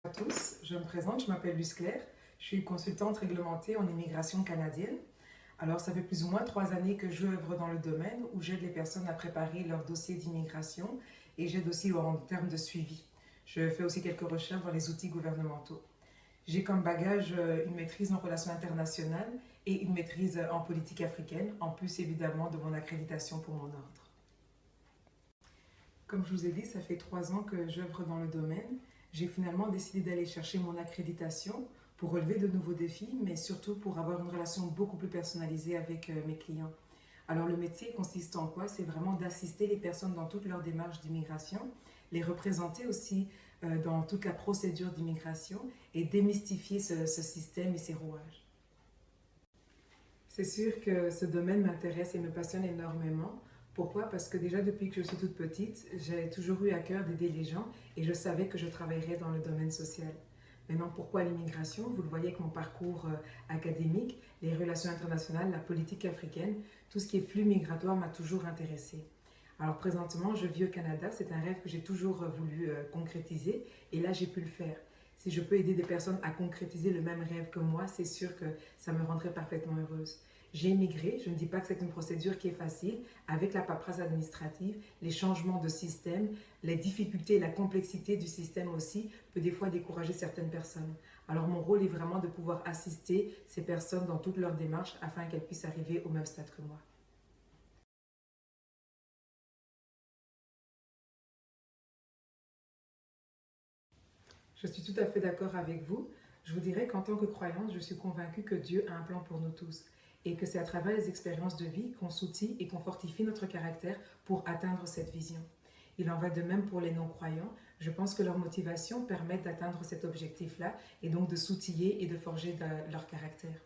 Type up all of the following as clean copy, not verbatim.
À tous, je me présente, je m'appelle Luce Claire, je suis consultante réglementée en immigration canadienne. Alors, ça fait plus ou moins 3 années que j'œuvre dans le domaine où j'aide les personnes à préparer leur dossier d'immigration et j'aide aussi en termes de suivi. Je fais aussi quelques recherches dans les outils gouvernementaux. J'ai comme bagage une maîtrise en relations internationales et une maîtrise en politique africaine, en plus évidemment de mon accréditation pour mon ordre. Comme je vous ai dit, ça fait 3 ans que j'œuvre dans le domaine. J'ai finalement décidé d'aller chercher mon accréditation pour relever de nouveaux défis, mais surtout pour avoir une relation beaucoup plus personnalisée avec mes clients. Alors le métier consiste en quoi? C'est vraiment d'assister les personnes dans toute leur démarche d'immigration, les représenter aussi dans toute la procédure d'immigration et démystifier ce système et ses rouages. C'est sûr que ce domaine m'intéresse et me passionne énormément. Pourquoi? Parce que déjà depuis que je suis toute petite, j'ai toujours eu à cœur d'aider les gens et je savais que je travaillerais dans le domaine social. Maintenant, pourquoi l'immigration? Vous le voyez avec mon parcours académique, les relations internationales, la politique africaine, tout ce qui est flux migratoire m'a toujours intéressée. Alors présentement, je vis au Canada, c'est un rêve que j'ai toujours voulu concrétiser et là j'ai pu le faire. Si je peux aider des personnes à concrétiser le même rêve que moi, c'est sûr que ça me rendrait parfaitement heureuse. J'ai immigré, je ne dis pas que c'est une procédure qui est facile, avec la paperasse administrative, les changements de système, les difficultés et la complexité du système aussi peut des fois décourager certaines personnes. Alors mon rôle est vraiment de pouvoir assister ces personnes dans toute leur démarche afin qu'elles puissent arriver au même stade que moi. Je suis tout à fait d'accord avec vous. Je vous dirais qu'en tant que croyante, je suis convaincue que Dieu a un plan pour nous tous et que c'est à travers les expériences de vie qu'on s'outille et qu'on fortifie notre caractère pour atteindre cette vision. Il en va de même pour les non-croyants. Je pense que leur motivation permet d'atteindre cet objectif-là et donc de s'outiller et de forger leur caractère.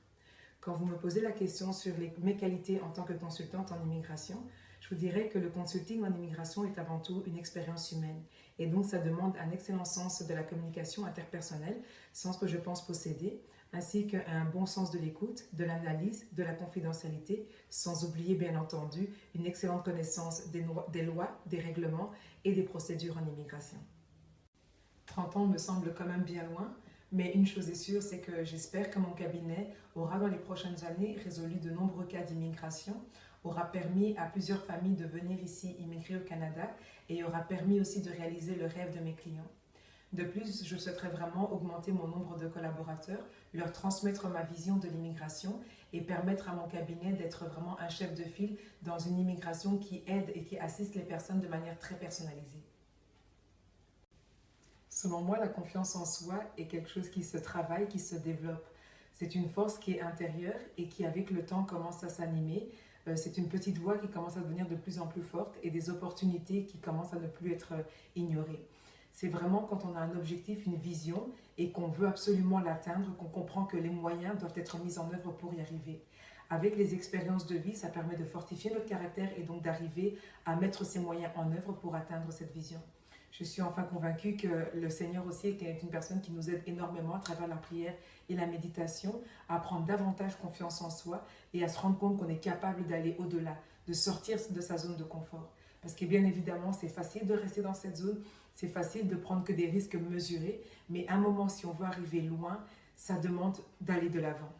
Quand vous me posez la question sur mes qualités en tant que consultante en immigration, je vous dirais que le consulting en immigration est avant tout une expérience humaine. Et donc, ça demande un excellent sens de la communication interpersonnelle, sens que je pense posséder, ainsi qu'un bon sens de l'écoute, de l'analyse, de la confidentialité, sans oublier bien entendu une excellente connaissance des lois, des règlements et des procédures en immigration. 30 ans me semble quand même bien loin, mais une chose est sûre, c'est que j'espère que mon cabinet aura dans les prochaines années résolu de nombreux cas d'immigration, aura permis à plusieurs familles de venir ici immigrer au Canada et aura permis aussi de réaliser le rêve de mes clients. De plus, je souhaiterais vraiment augmenter mon nombre de collaborateurs, leur transmettre ma vision de l'immigration et permettre à mon cabinet d'être vraiment un chef de file dans une immigration qui aide et qui assiste les personnes de manière très personnalisée. Selon moi, la confiance en soi est quelque chose qui se travaille, qui se développe. C'est une force qui est intérieure et qui, avec le temps, commence à s'animer. C'est une petite voix qui commence à devenir de plus en plus forte et des opportunités qui commencent à ne plus être ignorées. C'est vraiment quand on a un objectif, une vision et qu'on veut absolument l'atteindre, qu'on comprend que les moyens doivent être mis en œuvre pour y arriver. Avec les expériences de vie, ça permet de fortifier notre caractère et donc d'arriver à mettre ces moyens en œuvre pour atteindre cette vision. Je suis enfin convaincue que le Seigneur aussi est une personne qui nous aide énormément à travers la prière et la méditation à prendre davantage confiance en soi et à se rendre compte qu'on est capable d'aller au-delà, de sortir de sa zone de confort. Parce que bien évidemment, c'est facile de rester dans cette zone, c'est facile de prendre que des risques mesurés, mais à un moment, si on veut arriver loin, ça demande d'aller de l'avant.